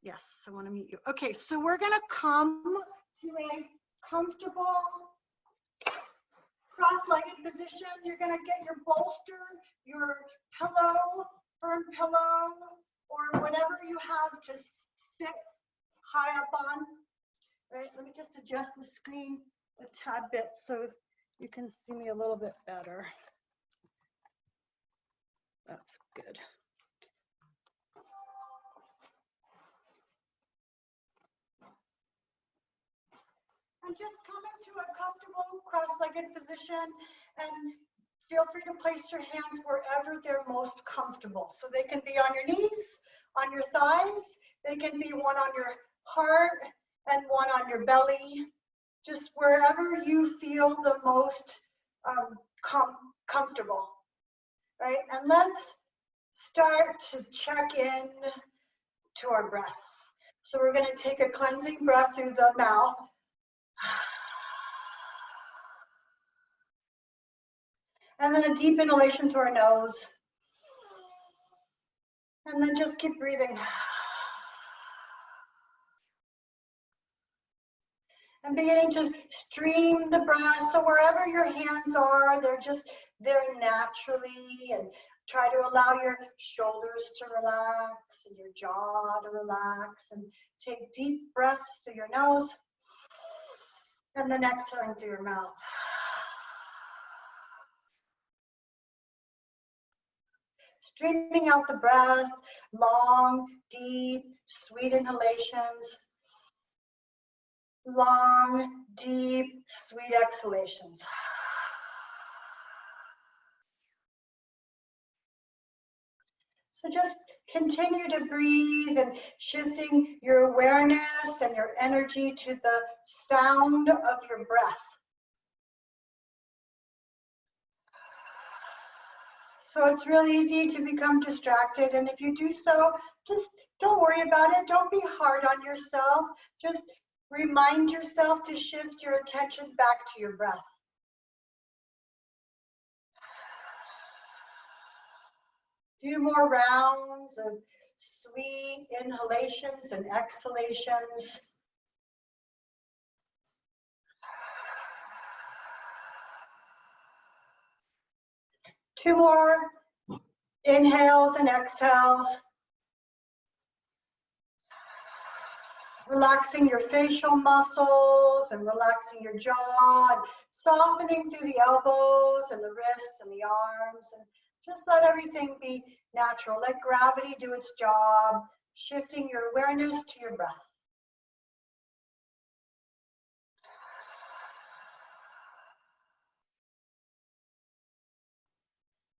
Yes, I want to mute you. Okay, so we're going to come to a comfortable cross-legged position. You're going to get your bolster, your pillow, firm pillow, or whatever you have to sit high up on. All right, let me just adjust the screen a tad bit so you can see me a little bit better. That's good. And just come into a comfortable cross-legged position and feel free to place your hands wherever they're most comfortable. So they can be on your knees, on your thighs, they can be one on your heart and one on your belly, just wherever you feel the most comfortable, right? And let's start to check in to our breath. So we're going to take a cleansing breath through the mouth. And then a deep inhalation through our nose. And then just keep breathing. And beginning to stream the breath. So wherever your hands are, they're there naturally. And try to allow your shoulders to relax and your jaw to relax. And take deep breaths through your nose. And then exhaling through your mouth. Streaming out the breath, long, deep, sweet inhalations. Long, deep, sweet exhalations. So just continue to breathe and shifting your awareness and your energy to the sound of your breath. So it's really easy to become distracted, and if you do so, just don't worry about it. Don't be hard on yourself. Just remind yourself to shift your attention back to your breath. A few more rounds of sweet inhalations and exhalations. Two more inhales and exhales. Relaxing your facial muscles and relaxing your jaw, and softening through the elbows and the wrists and the arms, and just let everything be natural. Let gravity do its job, shifting your awareness to your breath.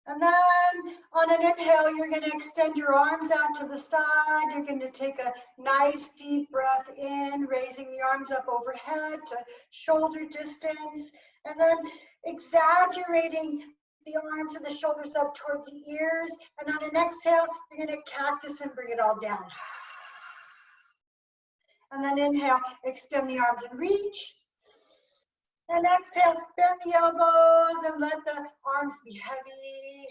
And then on an inhale, you're going to extend your arms out to the side. You're going to take a nice deep breath in, raising the arms up overhead to shoulder distance. And then exaggerating the arms and the shoulders up towards the ears. And on an exhale, you're going to cactus and bring it all down. And then inhale, extend the arms and reach. And exhale, bend the elbows and let the arms be heavy.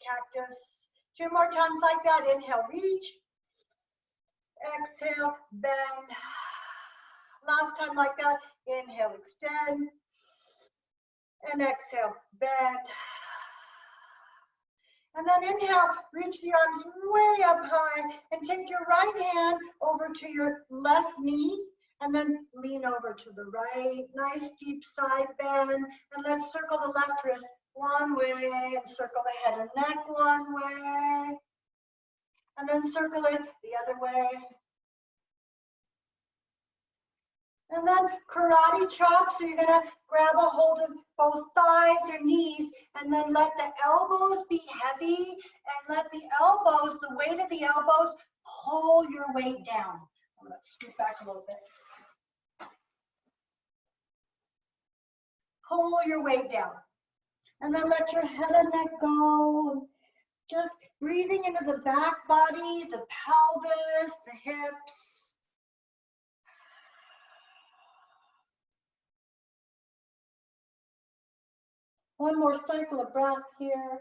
Cactus. Two more times like that. Inhale, reach. Exhale, bend. Last time like that. Inhale, extend. And exhale, bend. And then inhale, reach the arms way up high and take your right hand over to your left knee. And then lean over to the right, nice deep side bend, and let's circle the left wrist one way and circle the head and neck one way, and then circle it the other way. And then karate chop, so you're gonna grab a hold of both thighs or knees, and then let the elbows be heavy, and let the elbows, the weight of the elbows, pull your weight down. I'm gonna scoot back a little bit. Pull your weight down. And then let your head and neck go. Just breathing into the back body, the pelvis, the hips. One more cycle of breath here.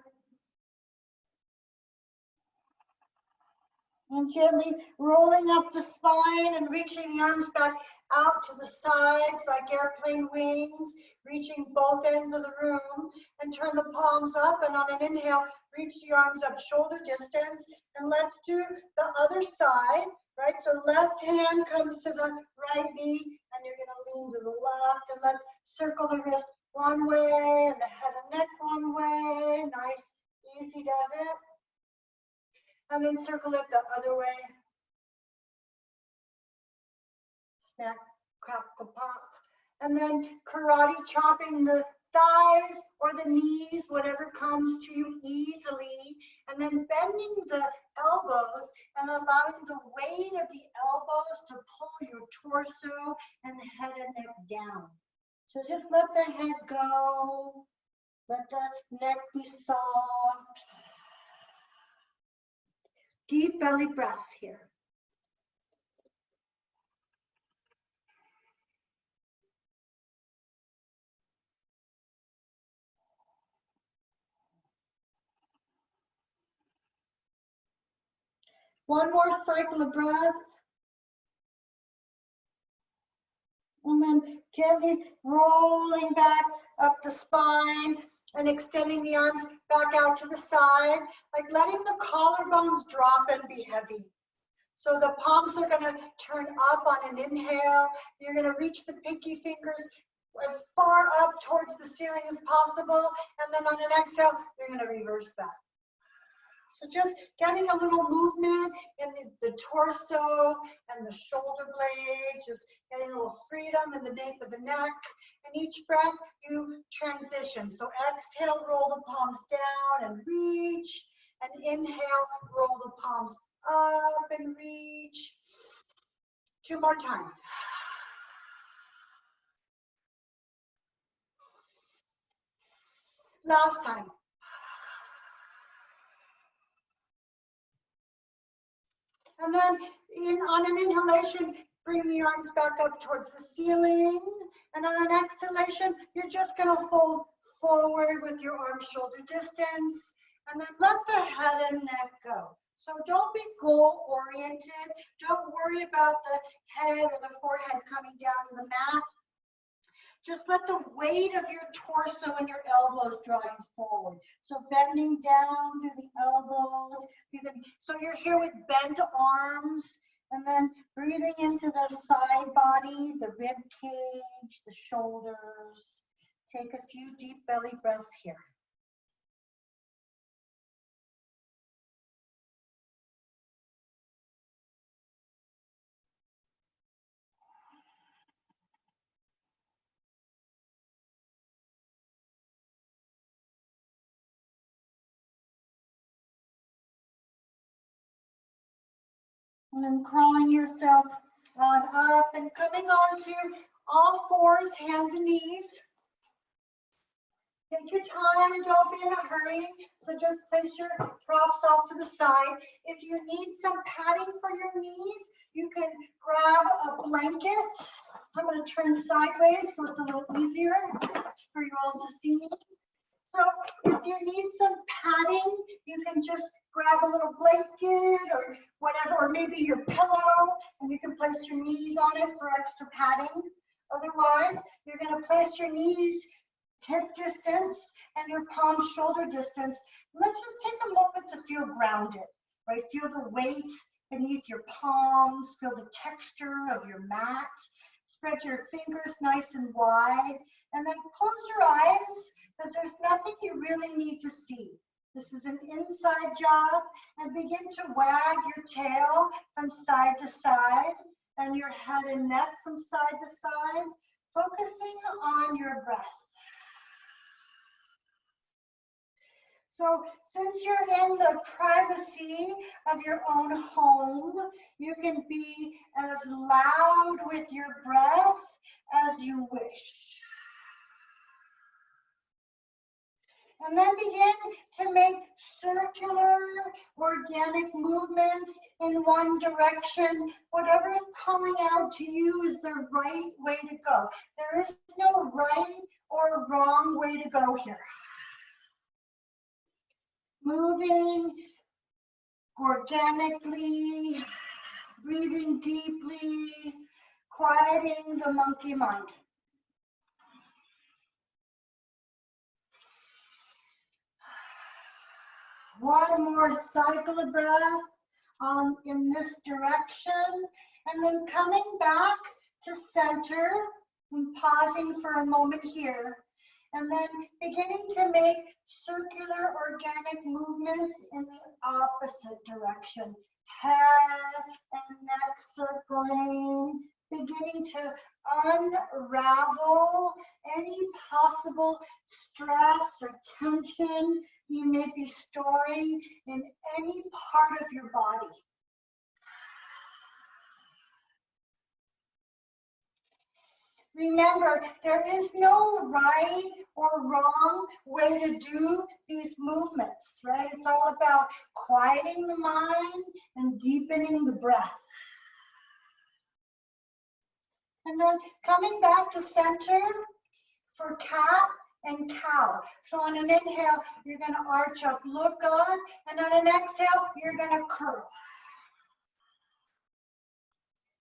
And gently rolling up the spine and reaching the arms back out to the sides like airplane wings, reaching both ends of the room, and turn the palms up, and on an inhale, reach the arms up shoulder distance. And let's do the other side, right? So left hand comes to the right knee, and you're gonna lean to the left, and let's circle the wrist one way and the head and neck one way. Nice, easy does it. And then circle it the other way. Snap, crackle, pop. And then karate chopping the thighs or the knees, whatever comes to you easily. And then bending the elbows and allowing the weight of the elbows to pull your torso and head and neck down. So just let the head go. Let the neck be soft. Deep belly breaths here. One more cycle of breath. And then gently rolling back up the spine and extending the arms back out to the side, like letting the collarbones drop and be heavy. So the palms are gonna turn up on an inhale. You're gonna reach the pinky fingers as far up towards the ceiling as possible. And then on an exhale, you're gonna reverse that. So just getting a little movement in the torso and the shoulder blades, just getting a little freedom in the nape of the neck. And each breath, you transition. So exhale, roll the palms down and reach. And inhale, roll the palms up and reach. 2 more times. Last time. And then on an inhalation, bring the arms back up towards the ceiling. And on an exhalation, you're just gonna fold forward with your arms shoulder distance. And then let the head and neck go. So don't be goal oriented. Don't worry about the head or the forehead coming down to the mat. Just let the weight of your torso and your elbows draw you forward. So bending down through the elbows. So you're here with bent arms, and then breathing into the side body, the rib cage, the shoulders. Take a few deep belly breaths here. And then crawling yourself on up and coming onto all fours, hands and knees. Take your time, don't be in a hurry. So just place your props off to the side. If you need some padding for your knees, you can grab a blanket. I'm going to turn sideways so it's a little easier for you all to see me. So if you need some padding, you can just grab a little blanket or whatever, or maybe your pillow, and you can place your knees on it for extra padding. Otherwise, you're going to place your knees hip distance and your palms shoulder distance. Let's just take a moment to feel grounded, right? Feel the weight beneath your palms, feel the texture of your mat. Spread your fingers nice and wide, and then close your eyes, because there's nothing you really need to see. This is an inside job, and begin to wag your tail from side to side and your head and neck from side to side, focusing on your breath. So since you're in the privacy of your own home, you can be as loud with your breath as you wish. And then begin to make circular, organic movements in one direction. Whatever is calling out to you is the right way to go. There is no right or wrong way to go here. Moving organically, breathing deeply, quieting the monkey mind. One more cycle of breath in this direction, and then coming back to center and pausing for a moment here, and then beginning to make circular organic movements in the opposite direction. Head and neck circling, beginning to unravel any possible stress or tension you may be storing in any part of your body. Remember, there is no right or wrong way to do these movements, right? It's all about quieting the mind and deepening the breath. And then coming back to center for cat and cow. So on an inhale, you're going to arch up, look up, and on an exhale, you're going to curl.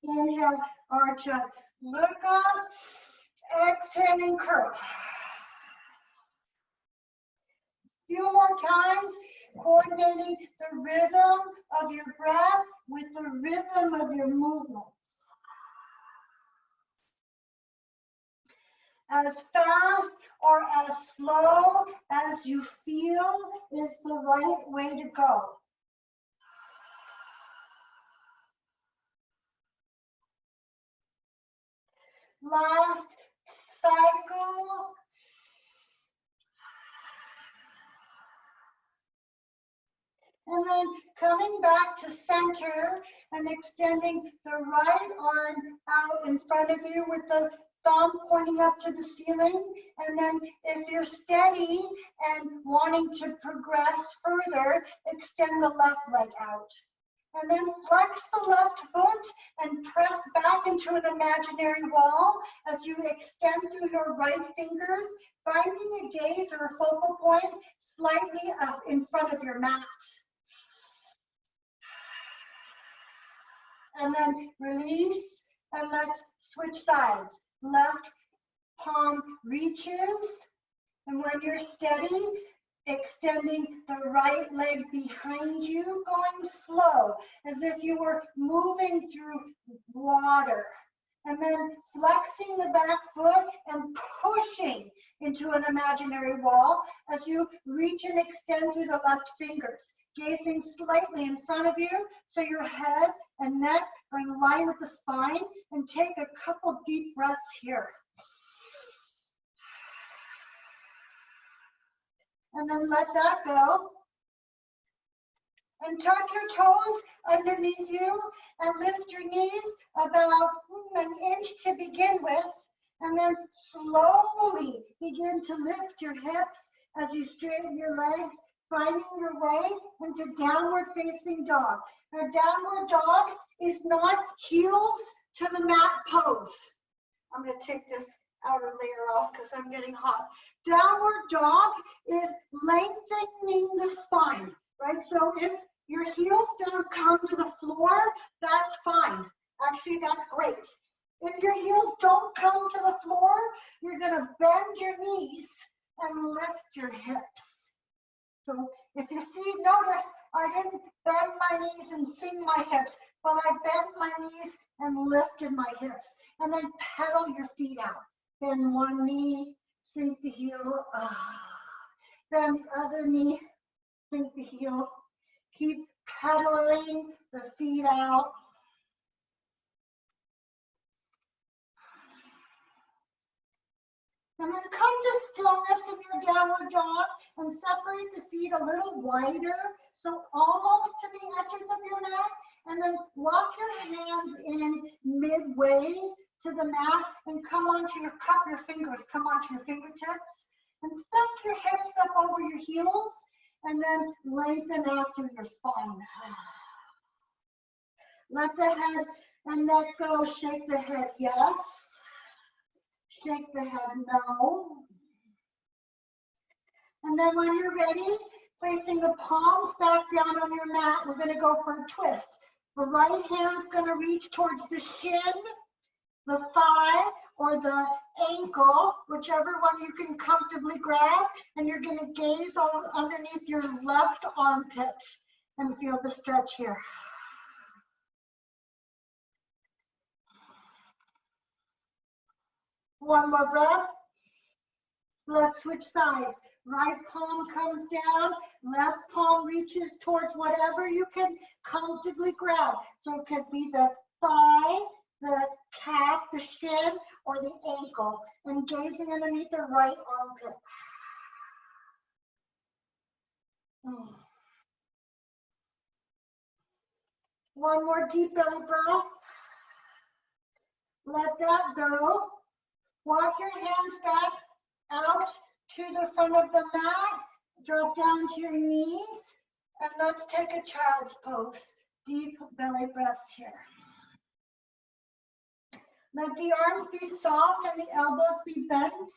Inhale, arch up, look up, exhale and curl. Few more times, coordinating the rhythm of your breath with the rhythm of your movements. As fast or as slow as you feel is the right way to go. Last cycle. And then coming back to center and extending the right arm out in front of you with the thumb pointing up to the ceiling. And then if you're steady and wanting to progress further, extend the left leg out. And then flex the left foot and press back into an imaginary wall as you extend through your right fingers, finding a gaze or a focal point slightly up in front of your mat. And then release, and let's switch sides. Left palm reaches, and when you're steady, extending the right leg behind you, going slow, as if you were moving through water. And then flexing the back foot and pushing into an imaginary wall as you reach and extend through the left fingers, gazing slightly in front of you so your head and neck are in line with the spine, and take a couple deep breaths here. And then let that go. And tuck your toes underneath you and lift your knees about an inch to begin with. And then slowly begin to lift your hips as you straighten your legs, finding your way into downward facing dog. Now, downward dog is not heels to the mat pose. I'm going to take this outer layer off because I'm getting hot. Downward dog is lengthening the spine, right? So if your heels don't come to the floor, that's fine. Actually, that's great. If your heels don't come to the floor, you're going to bend your knees and lift your hips. So if you see, notice I didn't bend my knees and sing my hips, but I bent my knees and lifted my hips. And then pedal your feet out. Bend one knee, sink the heel. Bend the other knee, sink the heel. Keep pedaling the feet out. And then come to stillness in your downward dog and separate the feet a little wider, so almost to the edges of your neck. And then walk your hands in midway to the mat and come onto your, cup your fingers, come onto your fingertips. And stack your hips up over your heels and then lengthen out through your spine. Let the head and neck go, shake the head, yes. Shake the head, no. And then when you're ready, Placing the palms back down on your mat, we're going to go for a twist. The right hand's going to reach towards the shin, the thigh, or the ankle, whichever one you can comfortably grab, and you're going to gaze underneath your left armpit and feel the stretch here. One more breath. Let's switch sides. Right palm comes down, left palm reaches towards whatever you can comfortably grab. So it could be the thigh, the calf, the shin, or the ankle, and gazing underneath the right armpit. One more deep belly breath. Let that go. Walk your hands back out to the front of the mat. Drop down to your knees. And let's take a child's pose. Deep belly breaths here. Let the arms be soft and the elbows be bent.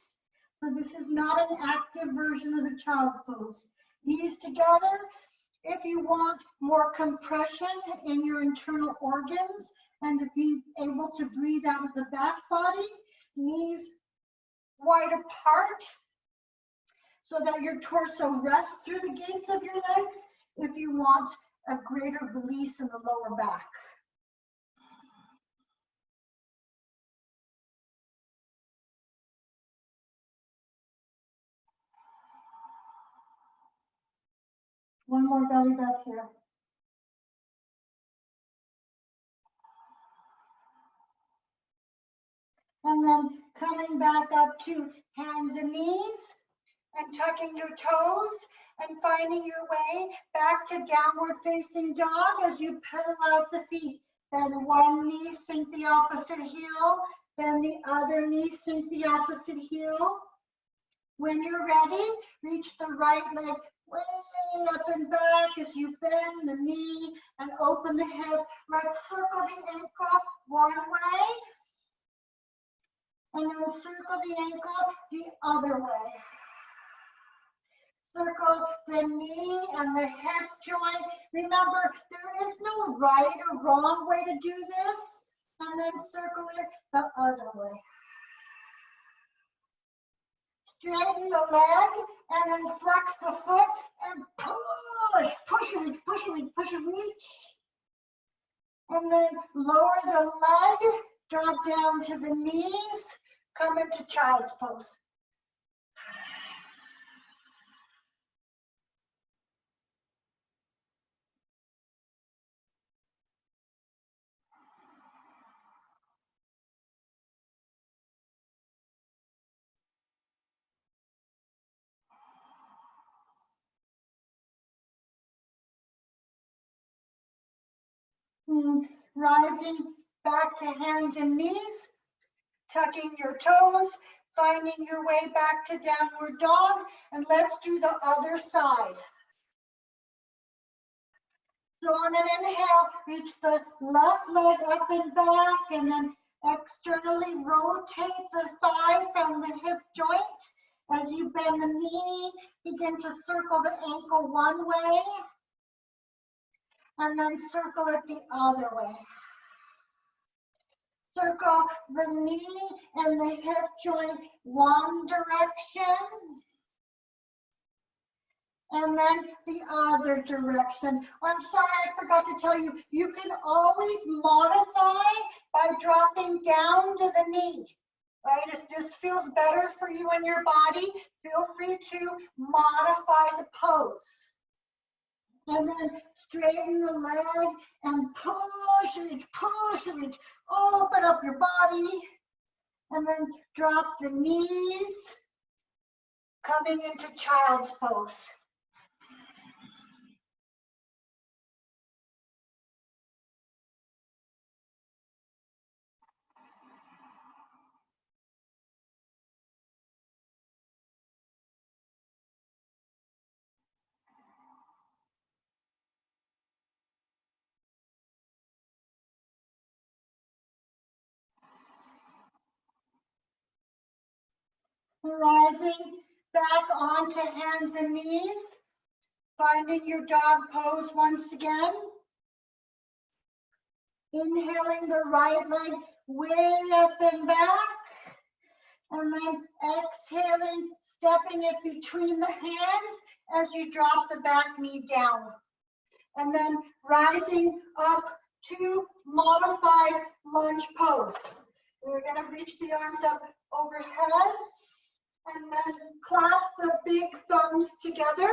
So this is not an active version of the child's pose. Knees together. If you want more compression in your internal organs and to be able to breathe out of the back body, knees wide apart so that your torso rests through the gates of your legs if you want a greater release in the lower back. One more belly breath here. And then coming back up to hands and knees and tucking your toes and finding your way back to downward facing dog as you pedal out the feet. Bend one knee, sink the opposite heel. Bend the other knee, sink the opposite heel. When you're ready, reach the right leg way up and back as you bend the knee and open the hip. Let's circle the ankle one way and then circle the ankle the other way. Circle the knee and the hip joint. Remember, there is no right or wrong way to do this. And then circle it the other way. Straighten the leg and then flex the foot and push and reach. And then lower the leg, drop down to the knees, come into child's pose. Rising back to hands and knees, tucking your toes, finding your way back to downward dog, and let's do the other side. So on an inhale, reach the left leg up and back, and then externally rotate the thigh from the hip joint. As you bend the knee, begin to circle the ankle one way, and then circle it the other way. Circle the knee and the hip joint one direction, and then the other direction. I'm sorry, I forgot to tell you, you can always modify by dropping down to the knee, right? If this feels better for you and your body, feel free to modify the pose. And then straighten the leg and push and reach, open up your body, and then drop the knees, coming into child's pose. Rising back onto hands and knees. Finding your dog pose once again. Inhaling the right leg way up and back. And then exhaling, stepping it between the hands as you drop the back knee down. And then rising up to modified lunge pose. We're going to reach the arms up overhead and then clasp the big thumbs together,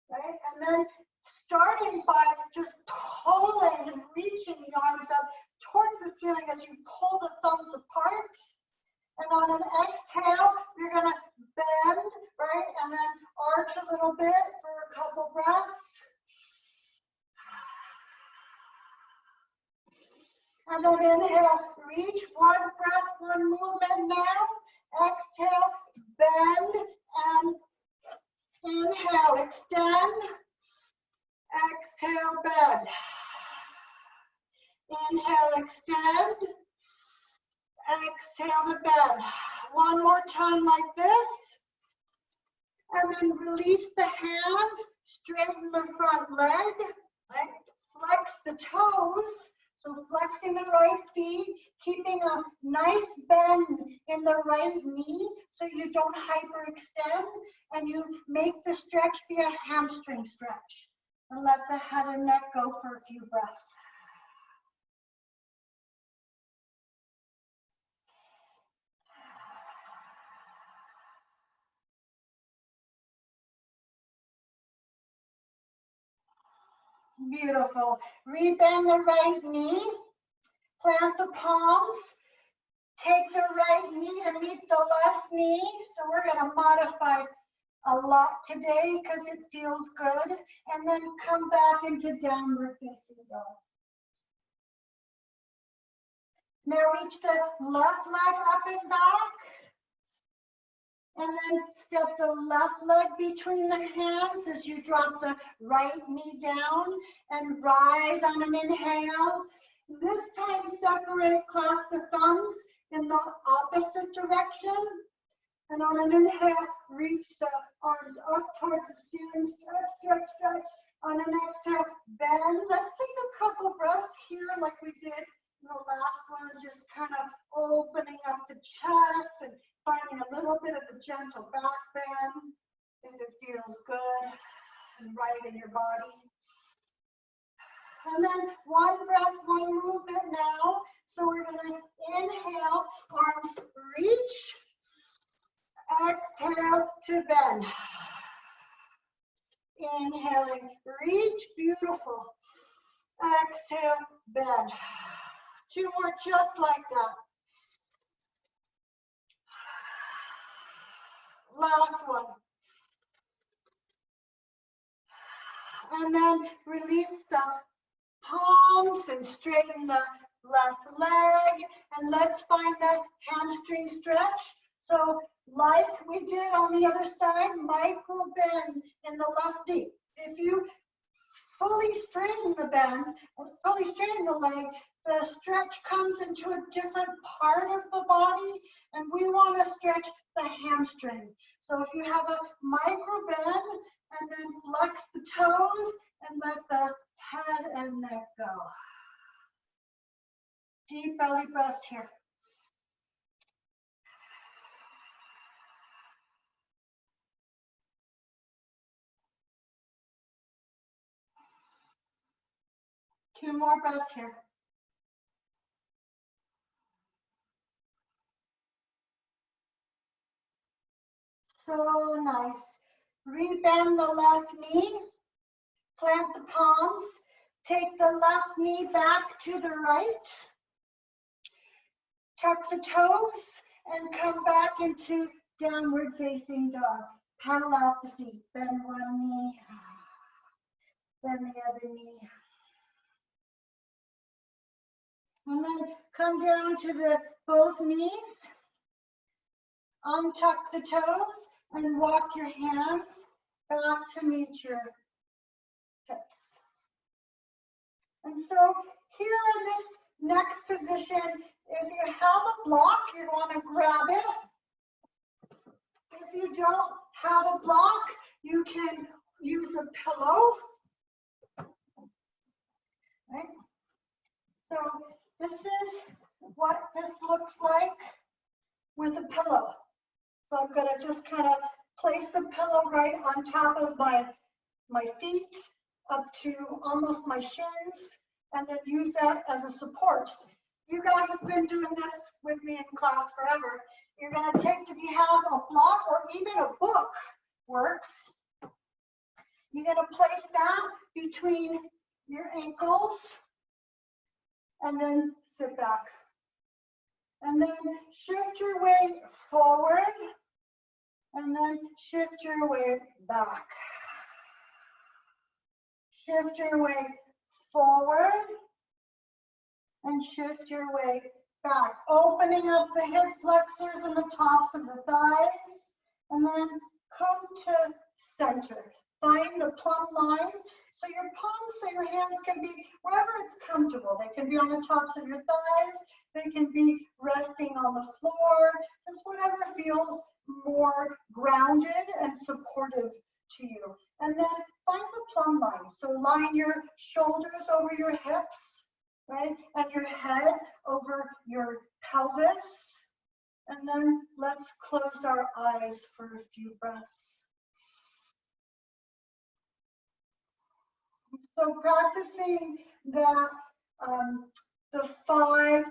right? And then starting by just pulling and reaching the arms up towards the ceiling as you pull the thumbs apart. And on an exhale, you're going to bend, right? And then arch a little bit for a couple breaths. And then inhale, reach, one breath, one movement now. Exhale, bend, and inhale, extend. Exhale, bend. Inhale, extend. Exhale to bend. One more time like this. And then release the hands, straighten the front leg, right? Flex the toes. So flexing the right feet, keeping a nice bend in the right knee so you don't hyperextend, and you make the stretch be a hamstring stretch. And let the head and neck go for a few breaths. Beautiful. Rebend the right knee. Plant the palms. Take the right knee to meet the left knee. So we're going to modify a lot today because it feels good. And then come back into downward facing dog. Now reach the left leg up and back. And then step the left leg between the hands as you drop the right knee down and rise on an inhale. This time separate, clasp the thumbs in the opposite direction. And on an inhale, reach the arms up towards the ceiling, stretch, stretch, stretch. On an exhale, bend. Let's take a couple breaths here like we did in the last one, just kind of opening up the chest and finding a little bit of a gentle back bend if it feels good and right in your body. And then one breath, one movement now. So we're going to inhale, arms reach, exhale to bend. Inhaling, reach, beautiful. Exhale, bend. Two more just like that. Last one. And then release the palms and straighten the left leg. And let's find that hamstring stretch. So like we did on the other side, micro bend in the left knee. If you fully straighten the bend, or fully straighten the leg, the stretch comes into a different part of the body, and we want to stretch the hamstring. So if you have a micro bend, and then flex the toes, and let the head and neck go. Deep belly breaths here. Two more breaths here. So nice. Rebend the left knee. Plant the palms. Take the left knee back to the right. Tuck the toes and come back into downward facing dog. Paddle out the feet. Bend one knee. Bend the other knee. And then come down to the both knees. Untuck the toes and walk your hands back to meet your hips. And so here in this next position, if you have a block, you want to grab it. If you don't have a block, you can use a pillow, right? So this is what this looks like with a pillow. So I'm going to just kind of place the pillow right on top of my feet up to almost my shins, and then use that as a support. You guys have been doing this with me in class forever. You're going to take, if you have a block or even a book works, you're going to place that between your ankles and then sit back. And then shift your weight forward and then shift your weight back. Shift your weight forward and shift your weight back. Opening up the hip flexors and the tops of the thighs. And then come to center. Find the plumb line. So your palms, so your hands can be wherever it's comfortable. They can be on the tops of your thighs. They can be resting on the floor. Just whatever feels more grounded and supportive to you. And then find the plumb line. So line your shoulders over your hips, right? And your head over your pelvis. And then let's close our eyes for a few breaths. So practicing that, the 5-6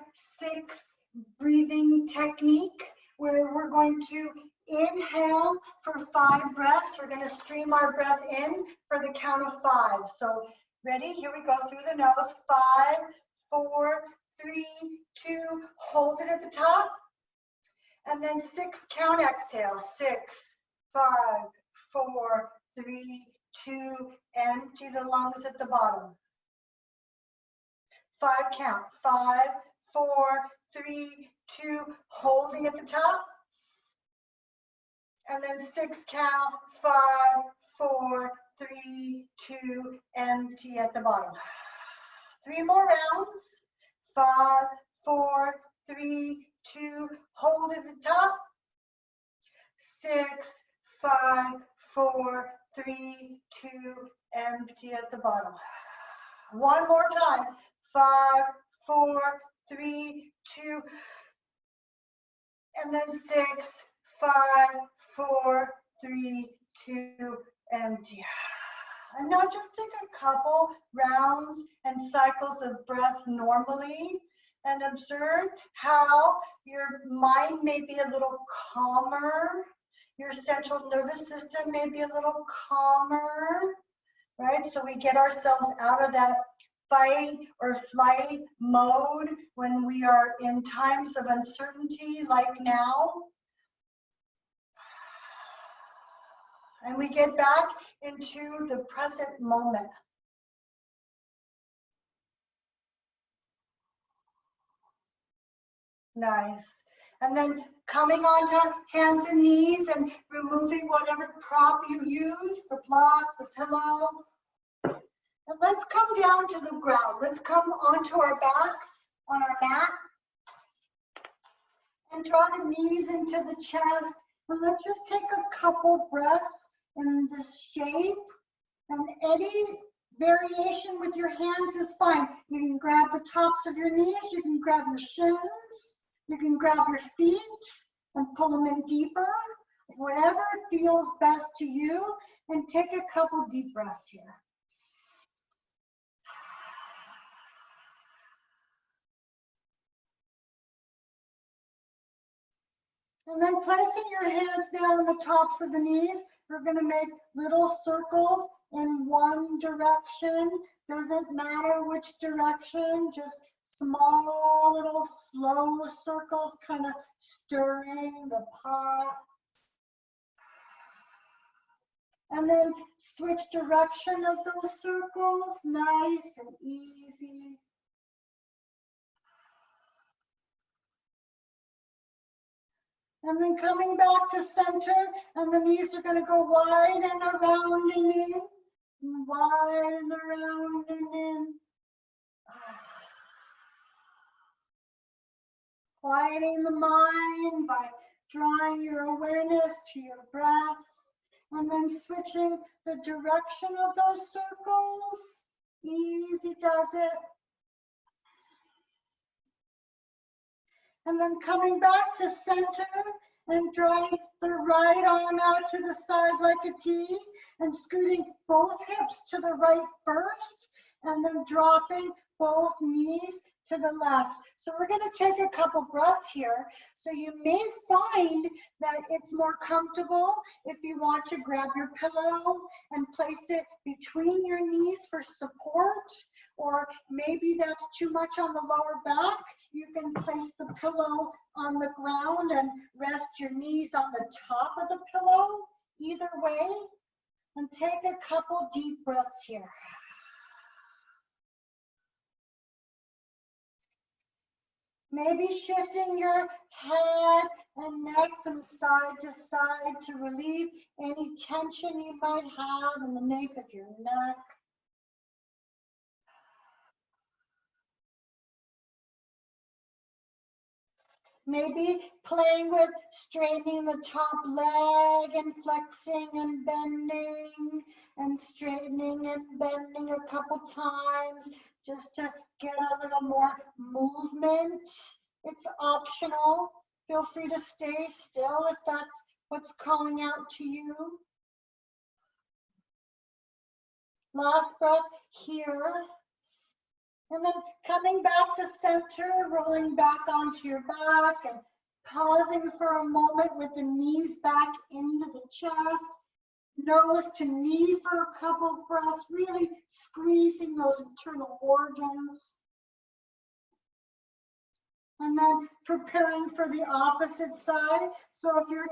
breathing technique, where we're going to inhale for 5 breaths. We're going to stream our breath in for the count of 5. So ready? Here we go through the nose. 5, 4, 3, 2. Hold it at the top. And then 6 count exhale. 6, 5, 4, 3, 2. Empty the lungs at the bottom. 5 count. 5, 4, 3, 2. Holding at the top. And then 6 count. 5, 4, 3, 2. Empty at the bottom. 3 more rounds. 5, 4, 3, 2. Hold at the top. 6, 5, 4, 3, 2. Empty at the bottom. One more time. 5, 4, 3, 2. And then 6, 5, 4, 3, 2. Empty. And now just take a couple rounds and cycles of breath normally and observe how your mind may be a little calmer. Your central nervous system may be a little calmer, right? So we get ourselves out of that fight or flight mode when we are in times of uncertainty like now. And we get back into the present moment. Nice. And then coming onto hands and knees and removing whatever prop you use, the block, the pillow. And let's come down to the ground. Let's come onto our backs on our mat. And draw the knees into the chest. And let's just take a couple breaths in this shape. And any variation with your hands is fine. You can grab the tops of your knees. You can grab your shins. You can grab your feet and pull them in deeper. Whatever feels best to you. And take a couple deep breaths here. And then placing your hands down on the tops of the knees, we're going to make little circles in one direction. Doesn't matter which direction, just small little slow circles, kind of stirring the pot. And then switch direction of those circles, nice and easy. And then coming back to center, and the knees are going to go wide and around and in, and wide and around and in. Quieting the mind by drawing your awareness to your breath. And then switching the direction of those circles. Easy does it. And then coming back to center and drawing the right arm out to the side like a T and scooting both hips to the right first and then dropping both knees to the left. So we're going to take a couple breaths here. So you may find that it's more comfortable if you want to grab your pillow and place it between your knees for support, or maybe that's too much on the lower back. You can place the pillow on the ground and rest your knees on the top of the pillow, either way. And take a couple deep breaths here. Maybe shifting your head and neck from side to side to relieve any tension you might have in the nape of your neck. Maybe playing with straightening the top leg and flexing and bending and straightening and bending a couple times just to get a little more movement. It's optional. Feel free to stay still if that's what's calling out to you. Last breath here. And then coming back to center, rolling back onto your back and pausing for a moment with the knees back into the chest. Nose to knee for a couple breaths, really squeezing those internal organs. And then preparing for the opposite side. So if your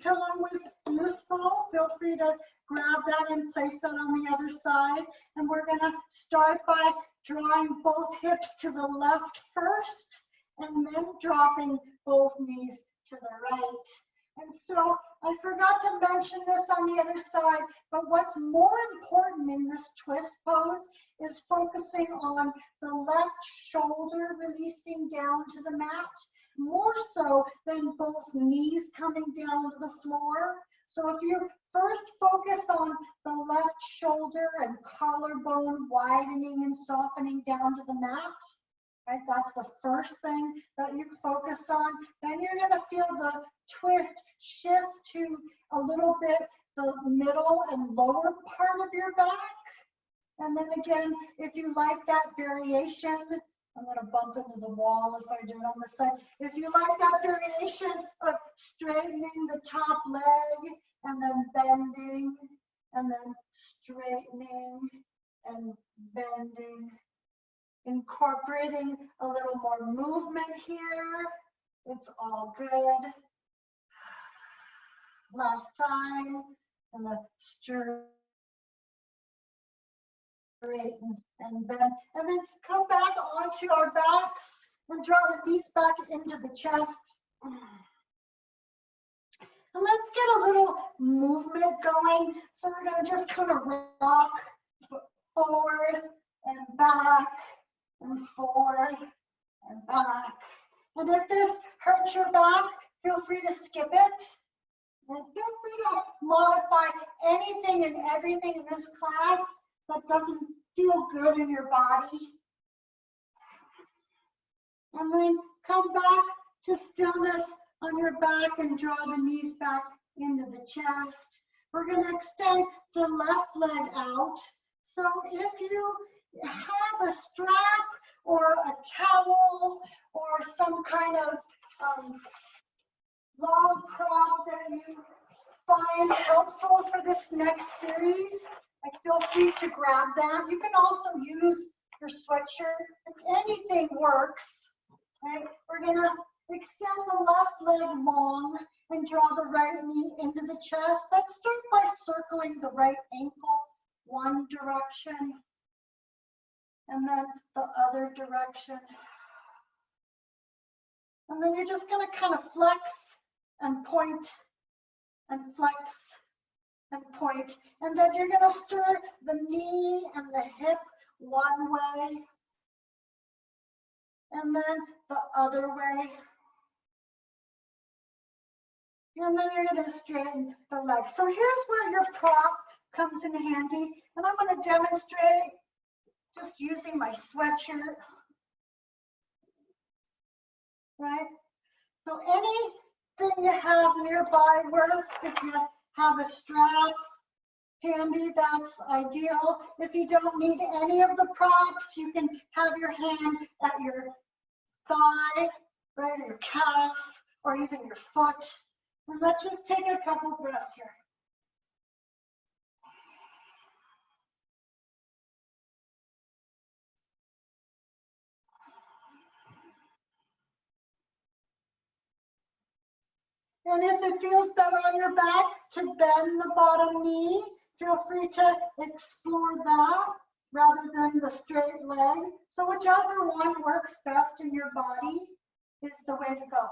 pillow was useful, feel free to grab that and place that on the other side. And we're gonna start by drawing both hips to the left first, and then dropping both knees to the right. And so I forgot to mention this on the other side, but what's more important in this twist pose is focusing on the left shoulder releasing down to the mat, more so than both knees coming down to the floor. So if you first focus on the left shoulder and collarbone widening and softening down to the mat, right? That's the first thing that you focus on. Then you're going to feel the twist shift to a little bit the middle and lower part of your back. And then again, if you like that variation, I'm going to bump into the wall if I do it on this side. If you like that variation of straightening the top leg and then bending and then straightening and bending, incorporating a little more movement here, it's all good. Last time, and the straighten and bend, and then come back onto our backs and draw the knees back into the chest. And let's get a little movement going. So we're going to just kind of rock forward and back and forward and back. And if this hurts your back, feel free to skip it. And feel free to modify anything and everything in this class that doesn't feel good in your body. And then come back to stillness on your back and draw the knees back into the chest. We're going to extend the left leg out. So if you have a strap or a towel or some kind of long prop that you find helpful for this next series, feel free to grab that. You can also use your sweatshirt. Anything works. Right? We're going to extend the left leg long and draw the right knee into the chest. Let's start by circling the right ankle one direction and then the other direction. And then you're just going to kind of flex and point and flex and point. And then you're going to stir the knee and the hip one way and then the other way. And then you're going to straighten the legs. So here's where your prop comes in handy. And I'm going to demonstrate just using my sweatshirt. Right? So anything you have nearby works. If you have a strap handy, that's ideal. If you don't need any of the props, you can have your hand at your thigh, right, or your calf, or even your foot. And let's just take a couple breaths here. And if it feels better on your back to bend the bottom knee, feel free to explore that rather than the straight leg. So whichever one works best in your body is the way to go.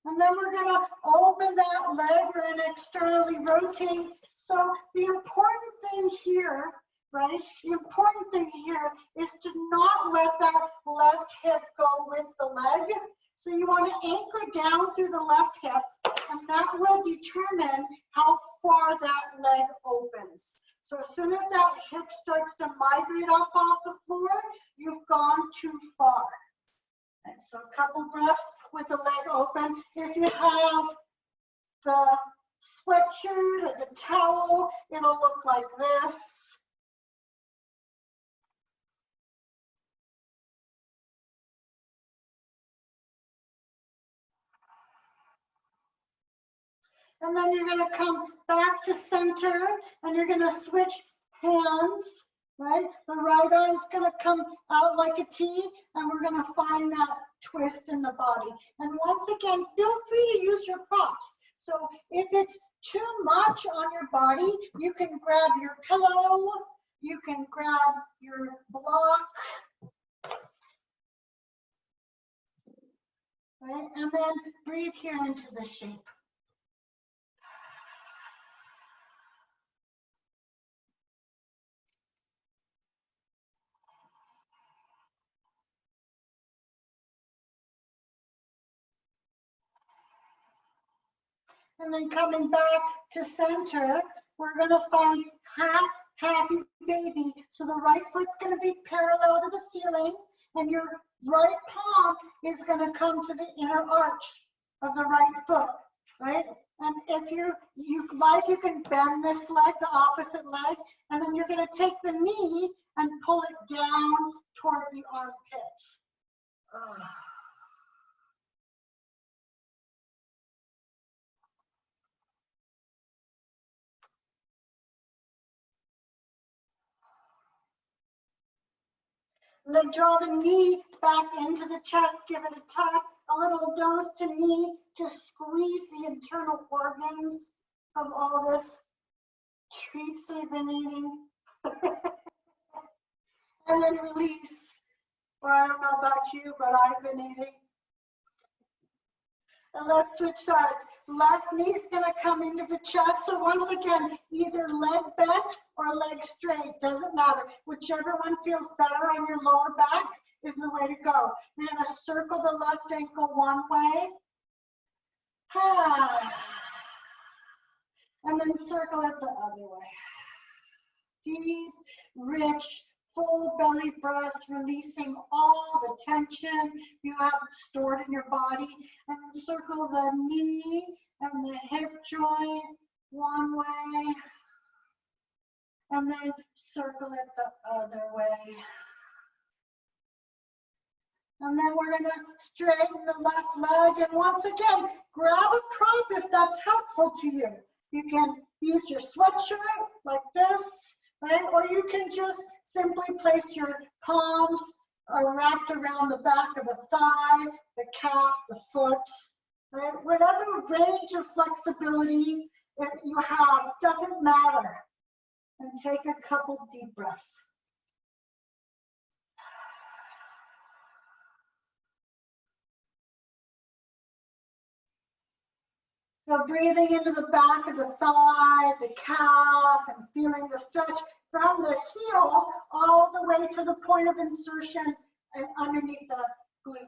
And then we're going to open that leg. We're going to externally rotate. So the important thing here, right? The important thing here is to not let that left hip go with the leg. So you want to anchor down through the left hip, and that will determine how far that leg opens. So as soon as that hip starts to migrate up off the floor, you've gone too far. And so a couple breaths with the leg open. If you have the sweatshirt or the towel, it'll look like this. And then you're going to come back to center, and you're going to switch hands, right? The right arm's going to come out like a T, and we're going to find that twist in the body. And once again, feel free to use your props. So if it's too much on your body, you can grab your pillow, you can grab your block, right? And then breathe here into the shape. And then coming back to center, we're going to find half happy baby. So the right foot's going to be parallel to the ceiling, and your right palm is going to come to the inner arch of the right foot, right? And if you like, you can bend this leg, the opposite leg, and then you're going to take the knee and pull it down towards the armpits. And then draw the knee back into the chest, give it a tuck, a little nose to knee to squeeze the internal organs of all this treats I've been eating. And then release. Or I don't know about you, but I've been eating. And let's switch sides. Left knee's gonna come into the chest. So once again, either leg bent or leg straight, doesn't matter. Whichever one feels better on your lower back is the way to go. You're gonna circle the left ankle one way. And then circle it the other way. Deep, rich, full belly breaths, releasing all the tension you have stored in your body. And then circle the knee and the hip joint one way. And then circle it the other way. And then we're going to straighten the left leg. And once again, grab a prop if that's helpful to you. You can use your sweatshirt like this, right? Or you can just simply place your palms wrapped around the back of the thigh, the calf, the foot, right? Whatever range of flexibility you have, doesn't matter. And take a couple deep breaths. So breathing into the back of the thigh, the calf, and feeling the stretch from the heel all the way to the point of insertion and underneath the glute.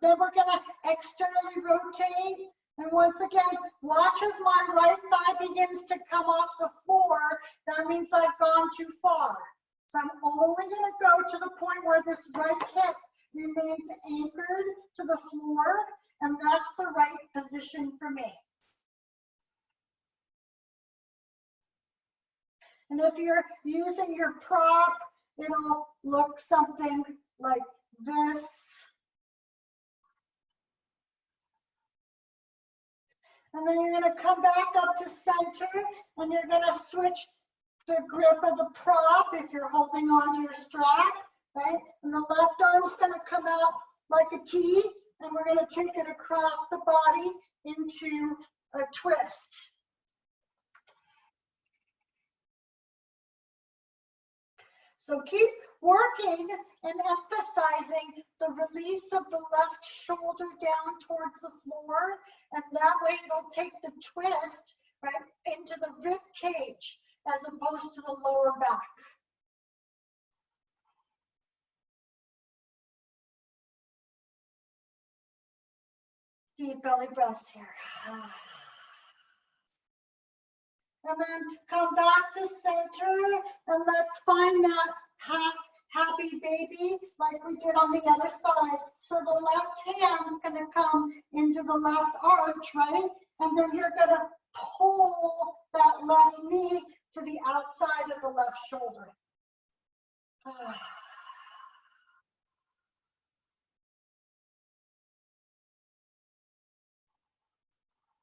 Then we're gonna externally rotate. And once again, watch as my right thigh begins to come off the floor. That means I've gone too far. So I'm only gonna go to the point where this right hip remains anchored to the floor, and that's the right position for me. And if you're using your prop, it'll look something like this. And then you're gonna come back up to center, and you're gonna switch the grip of the prop if you're holding on to your strap, right? And the left arm's gonna come out like a T, and we're gonna take it across the body into a twist. So keep working and emphasizing the release of the left shoulder down towards the floor, and that way it'll take the twist right into the rib cage as opposed to the lower back. Deep belly breaths here. And then come back to center, and let's find that half happy baby like we did on the other side. So the left hand's gonna come into the left arch, right? And then you're gonna pull that left knee to the outside of the left shoulder.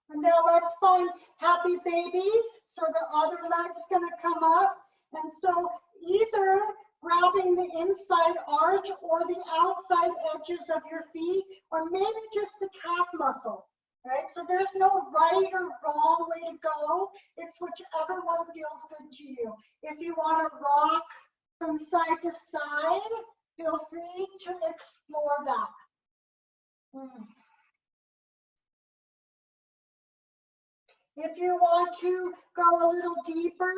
And now let's find happy baby. So the other leg's gonna come up. And so either grabbing the inside arch or the outside edges of your feet, or maybe just the calf muscle, right? So there's no right or wrong way to go. It's whichever one feels good to you. If you wanna rock from side to side, feel free to explore that. If you want to go a little deeper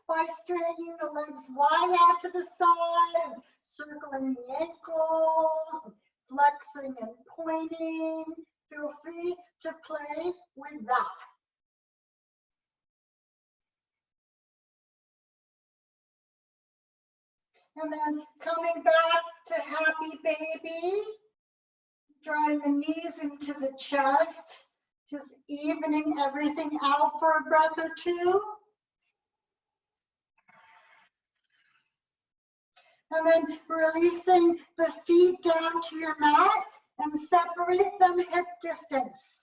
by straightening the legs wide out to the side, circling the ankles, flexing and pointing, feel free to play with that. And then coming back to happy baby, drawing the knees into the chest. Just evening everything out for a breath or two. And then releasing the feet down to your mat and separate them hip distance.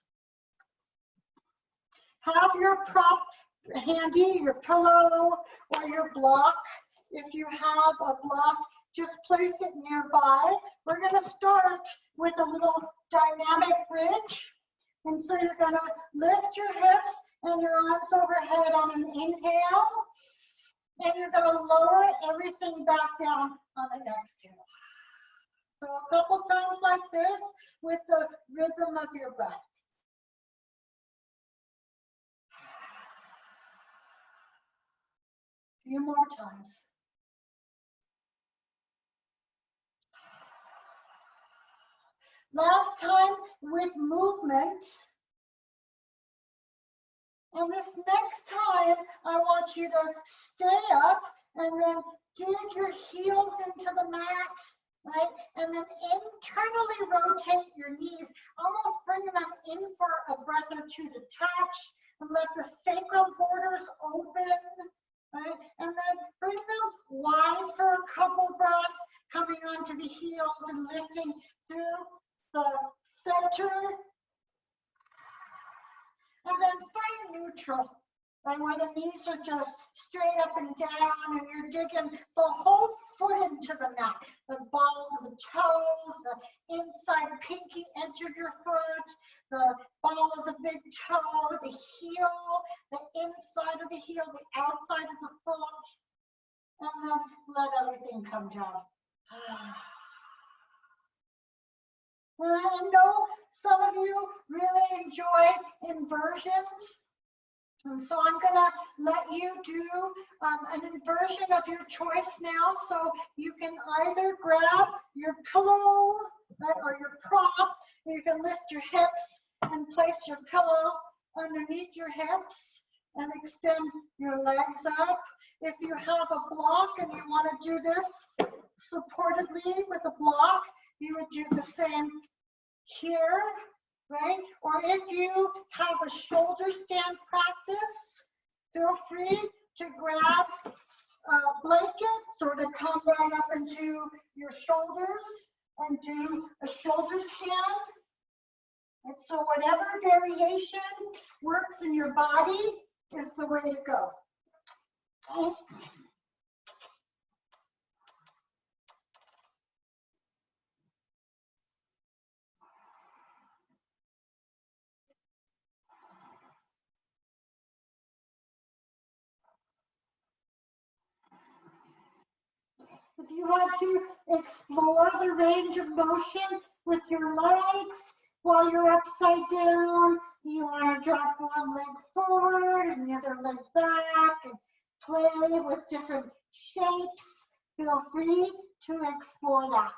Have your prop handy, your pillow or your block. If you have a block, just place it nearby. We're gonna start with a little dynamic bridge. And so you're gonna lift your hips and your arms overhead on an inhale, and you're gonna lower everything back down on the exhale. So a couple times like this with the rhythm of your breath. A few more times. Last time with movement. And this next time, I want you to stay up and then dig your heels into the mat, right? And then internally rotate your knees, almost bring them in for a breath or two to touch, and let the sacral borders open, right? And then bring them wide for a couple breaths, coming onto the heels and lifting through the center, and then find neutral, right, where the knees are just straight up and down, and you're digging the whole foot into the mat, the balls of the toes, the inside pinky edge of your foot, the ball of the big toe, the heel, the inside of the heel, the outside of the foot, and then let everything come down. Well, I know some of you really enjoy inversions, and so I'm gonna let you do an inversion of your choice now. So you can either grab your pillow right, or your prop. You can lift your hips and place your pillow underneath your hips and extend your legs up. If you have a block and you want to do this supportedly with a block, you would do the same here, right? Or if you have a shoulder stand practice, feel free to grab blankets or to come right up into your shoulders and do a shoulder stand. And so whatever variation works in your body is the way to go. Okay. If you want to explore the range of motion with your legs while you're upside down, you want to drop one leg forward and the other leg back and play with different shapes, feel free to explore that.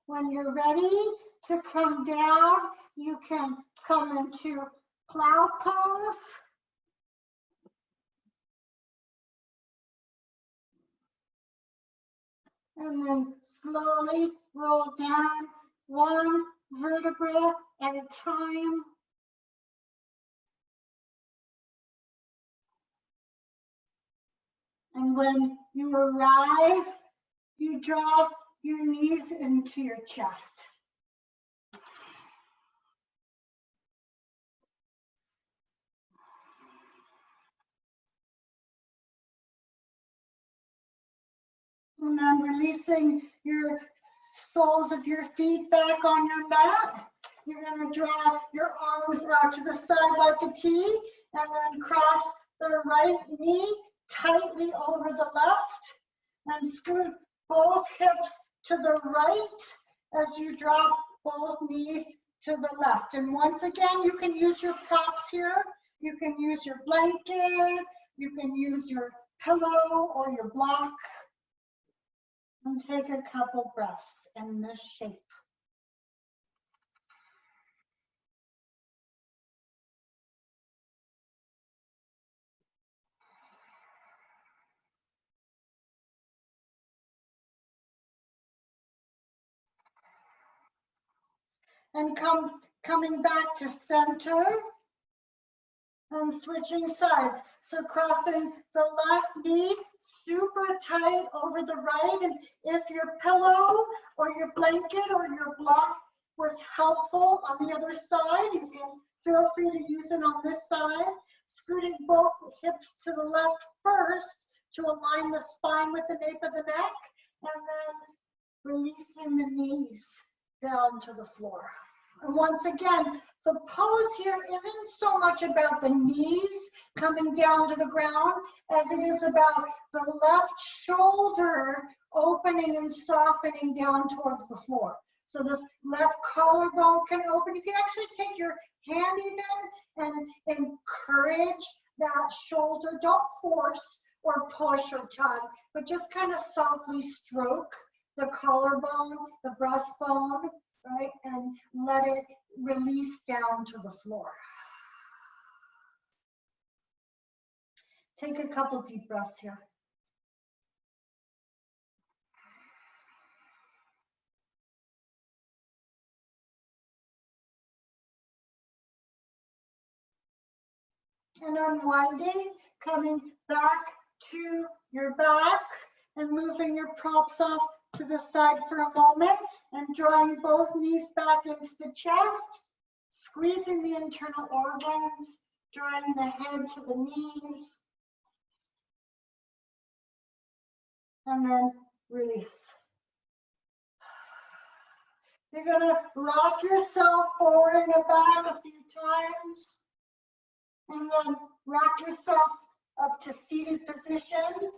When you're ready to come down, you can come into cloud pose. And then slowly roll down one vertebra at a time. And when you arrive, you drop your knees into your chest. And then releasing your soles of your feet back on your mat. You're going to draw your arms out to the side like a T, and then cross the right knee tightly over the left, and scoot both hips to the right as you drop both knees to the left. And once again, you can use your props here. You can use your blanket, you can use your pillow or your block. And take a couple breaths in this shape. And coming back to center and switching sides. So crossing the left knee super tight over the right. And if your pillow or your blanket or your block was helpful on the other side, you can feel free to use it on this side. Scooting both hips to the left first to align the spine with the nape of the neck, and then releasing the knees down to the floor. And once again, the pose here isn't so much about the knees coming down to the ground as it is about the left shoulder opening and softening down towards the floor. So this left collarbone can open. You can actually take your hand even and encourage that shoulder. Don't force or push or tug, but just kind of softly stroke the collarbone, the breastbone, right? And let it release down to the floor. Take a couple deep breaths here. And unwinding, coming back to your back and moving your props off to the side for a moment and drawing both knees back into the chest, squeezing the internal organs, drawing the head to the knees, and then release. You're gonna rock yourself forward and back a few times. And then rock yourself up to seated position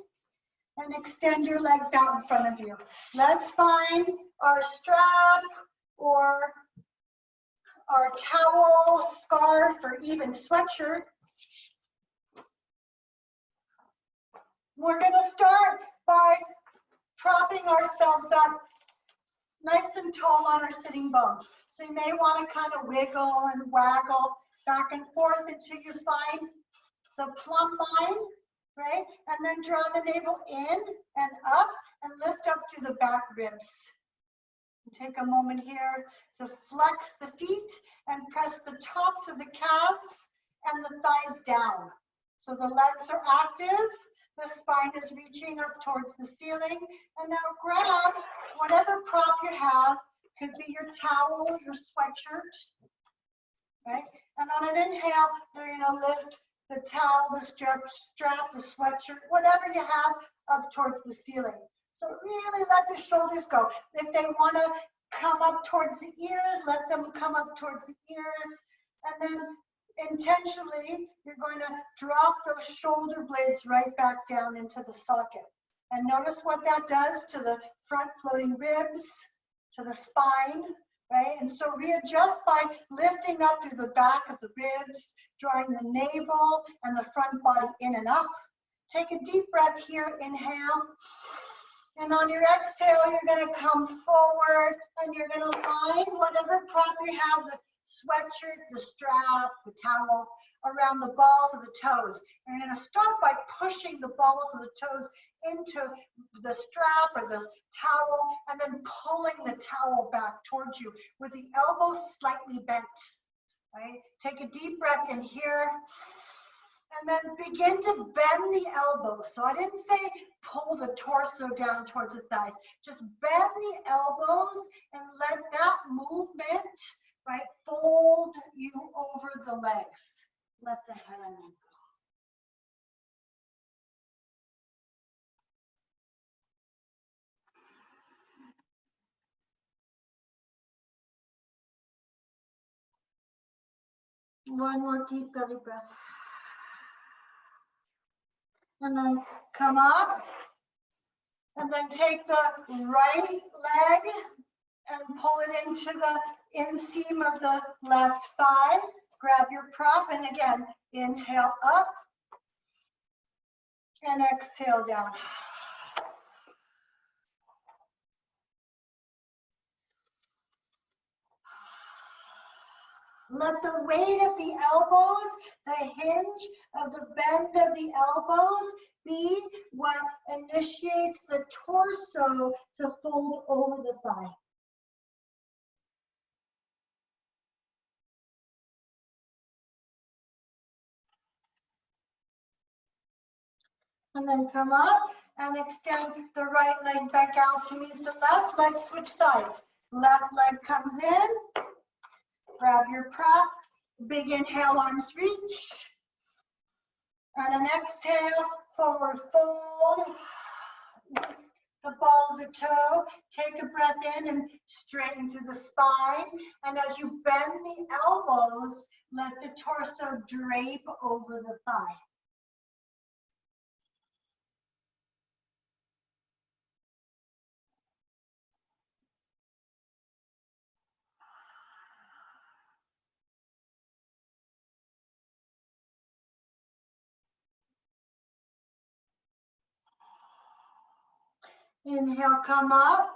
and extend your legs out in front of you. Let's find our strap or our towel, scarf, or even sweatshirt. We're gonna start by propping ourselves up nice and tall on our sitting bones. So you may wanna kind of wiggle and waggle back and forth until you find the plumb line, right? And then draw the navel in and up and lift up through the back ribs. Take a moment here to flex the feet and press the tops of the calves and the thighs down. So the legs are active, the spine is reaching up towards the ceiling, and now grab whatever prop you have, could be your towel, your sweatshirt, right? And on an inhale, you're gonna lift the towel, the strap, the sweatshirt, whatever you have, up towards the ceiling. So really let the shoulders go. If they want to come up towards the ears, let them come up towards the ears. And then intentionally, you're going to drop those shoulder blades right back down into the socket. And notice what that does to the front floating ribs, to the spine, right? And so readjust by lifting up through the back of the ribs, drawing the navel and the front body in and up. Take a deep breath here, inhale. And on your exhale, you're gonna come forward and you're gonna line whatever prop you have, the sweatshirt, the strap, the towel, around the balls of the toes. And you're gonna start by pushing the balls of the toes into the strap or the towel and then pulling the towel back towards you with the elbows slightly bent, right? Take a deep breath in here. And then begin to bend the elbows. So I didn't say pull the torso down towards the thighs. Just bend the elbows and let that movement, right, fold you over the legs. Let the head and neck go. One more deep belly breath. And then come up. And then take the right leg and pull it into the inseam of the left thigh. Grab your prop and again, inhale up and exhale down. Let the weight of the elbows, the hinge of the bend of the elbows be what initiates the torso to fold over the thigh. And then come up and extend the right leg back out to meet the left. Let's switch sides. Left leg comes in. Grab your prop. Big inhale, arms reach. And an exhale, forward fold. The ball of the toe. Take a breath in and straighten through the spine. And as you bend the elbows, let the torso drape over the thigh. Inhale, come up.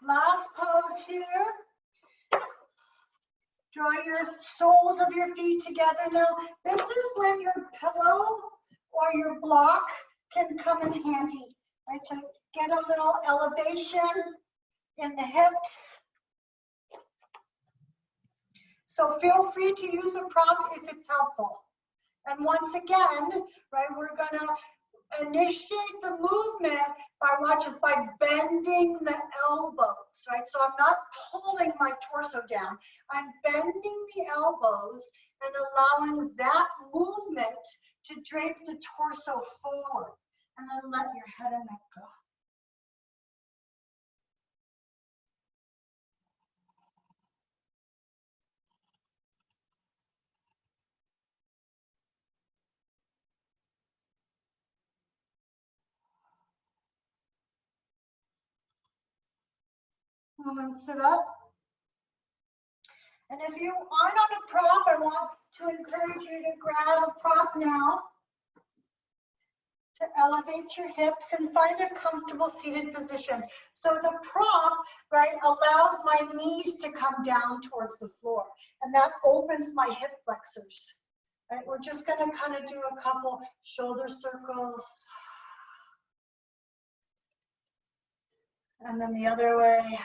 Last pose here. Draw your soles of your feet together. Now, this is when your pillow or your block can come in handy, right? To get a little elevation in the hips. So feel free to use a prop if it's helpful. And once again, right, we're gonna initiate the movement by bending the elbows, right? So I'm not pulling my torso down. I'm bending the elbows and allowing that movement to drape the torso forward. And then let your head and neck go. And then sit up. And if you aren't on a prop, I want to encourage you to grab a prop now to elevate your hips and find a comfortable seated position. So the prop, right, allows my knees to come down towards the floor, and that opens my hip flexors. Right, we're just gonna kind of do a couple shoulder circles. And then the other way.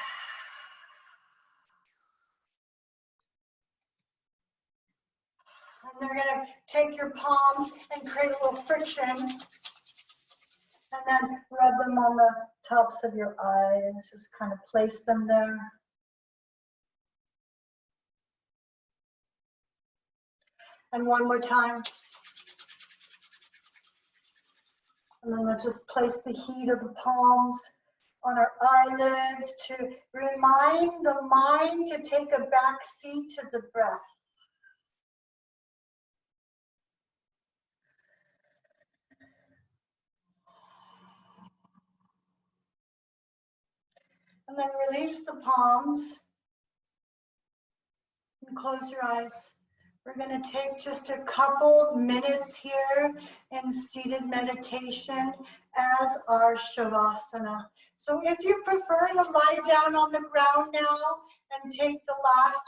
And they're gonna take your palms and create a little friction. And then rub them on the tops of your eyes. Just kind of place them there. And one more time. And then let's just place the heat of the palms on our eyelids to remind the mind to take a back seat to the breath. And then release the palms and close your eyes. We're going to take just a couple minutes here in seated meditation as our Shavasana. So if you prefer to lie down on the ground now and take the last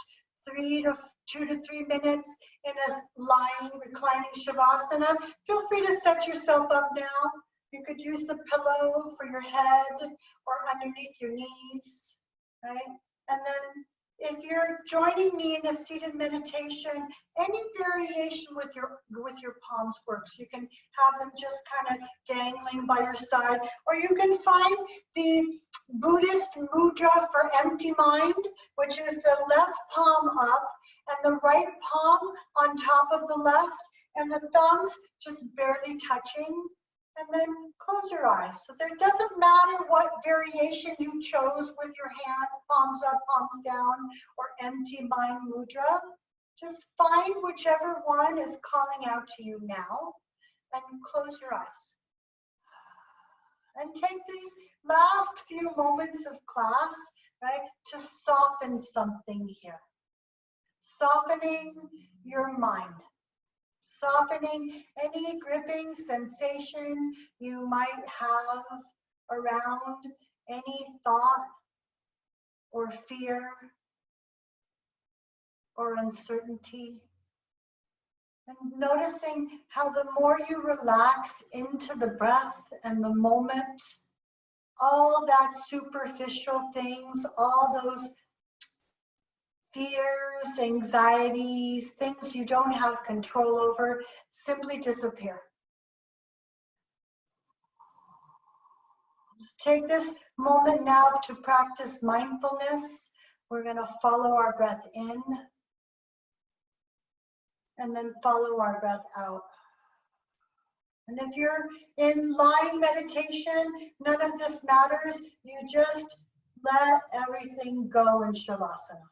2 to 3 minutes in a lying, reclining Shavasana, feel free to set yourself up now. You could use the pillow for your head or underneath your knees, right? And then if you're joining me in a seated meditation, any variation with your palms works. You can have them just kind of dangling by your side, or you can find the Buddhist mudra for empty mind, which is the left palm up and the right palm on top of the left, and the thumbs just barely touching. And then close your eyes. So there doesn't matter what variation you chose with your hands, palms up, palms down, or empty mind mudra. Just find whichever one is calling out to you now and close your eyes. And take these last few moments of class, right, to soften something here. Softening your mind. Softening any gripping sensation you might have around any thought or fear or uncertainty. And noticing how the more you relax into the breath and the moment, all that superficial things, all those fears, anxieties, things you don't have control over, simply disappear. Just take this moment now to practice mindfulness. We're going to follow our breath in and then follow our breath out. And if you're in lying meditation, none of this matters. You just let everything go in Shavasana.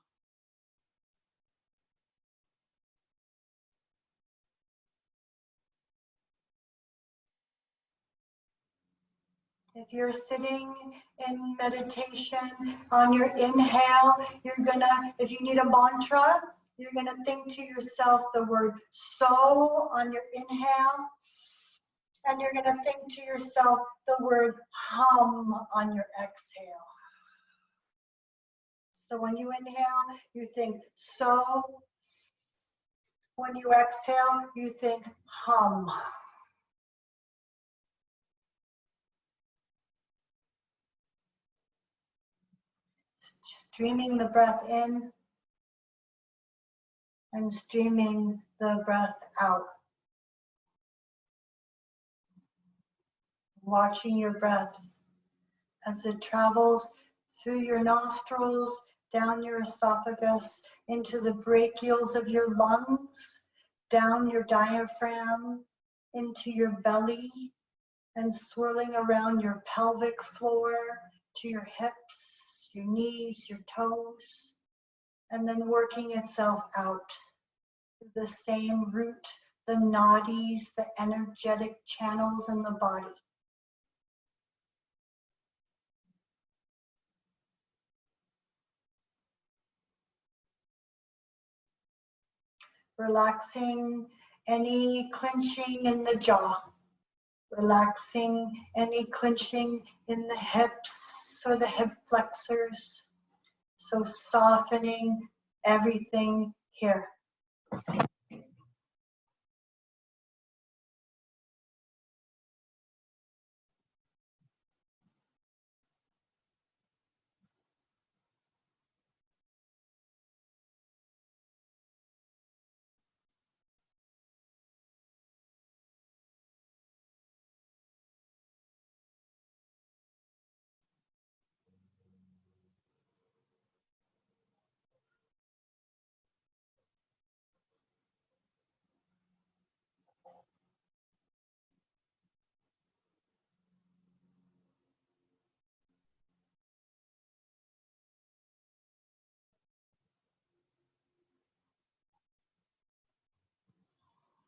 If you're sitting in meditation, on your inhale, you're gonna, if you need a mantra, you're gonna think to yourself the word so on your inhale, and you're gonna think to yourself the word hum on your exhale. So when you inhale, you think so. When you exhale, you think hum. Streaming the breath in and streaming the breath out. Watching your breath as it travels through your nostrils, down your esophagus, into the brachials of your lungs, down your diaphragm, into your belly, and swirling around your pelvic floor to your hips, your knees, your toes, and then working itself out. The same route, the nadis, the energetic channels in the body. Relaxing any clenching in the jaw. Relaxing any clenching in the hips or the hip flexors. So softening everything here.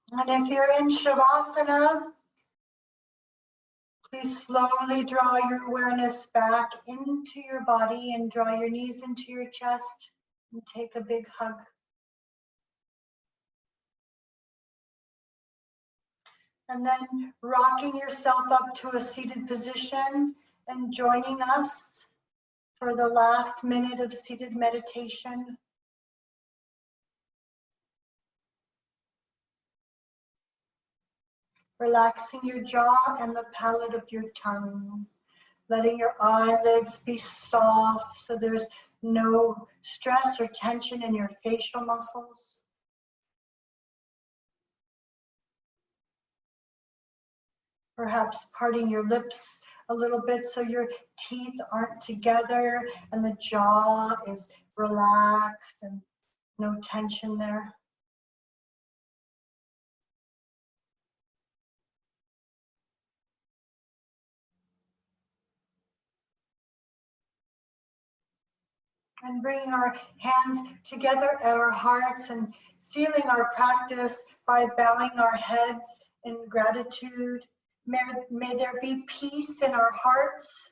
And if you're in Shavasana, please slowly draw your awareness back into your body and draw your knees into your chest and take a big hug. And then rocking yourself up to a seated position and joining us for the last minute of seated meditation. Relaxing your jaw and the palate of your tongue. Letting your eyelids be soft so there's no stress or tension in your facial muscles. Perhaps parting your lips a little bit so your teeth aren't together and the jaw is relaxed and no tension there. And bringing our hands together at our hearts and sealing our practice by bowing our heads in gratitude. May there be peace in our hearts.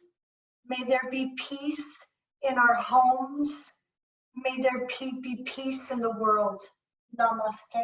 May there be peace in our homes. May there be peace in the world. Namaste.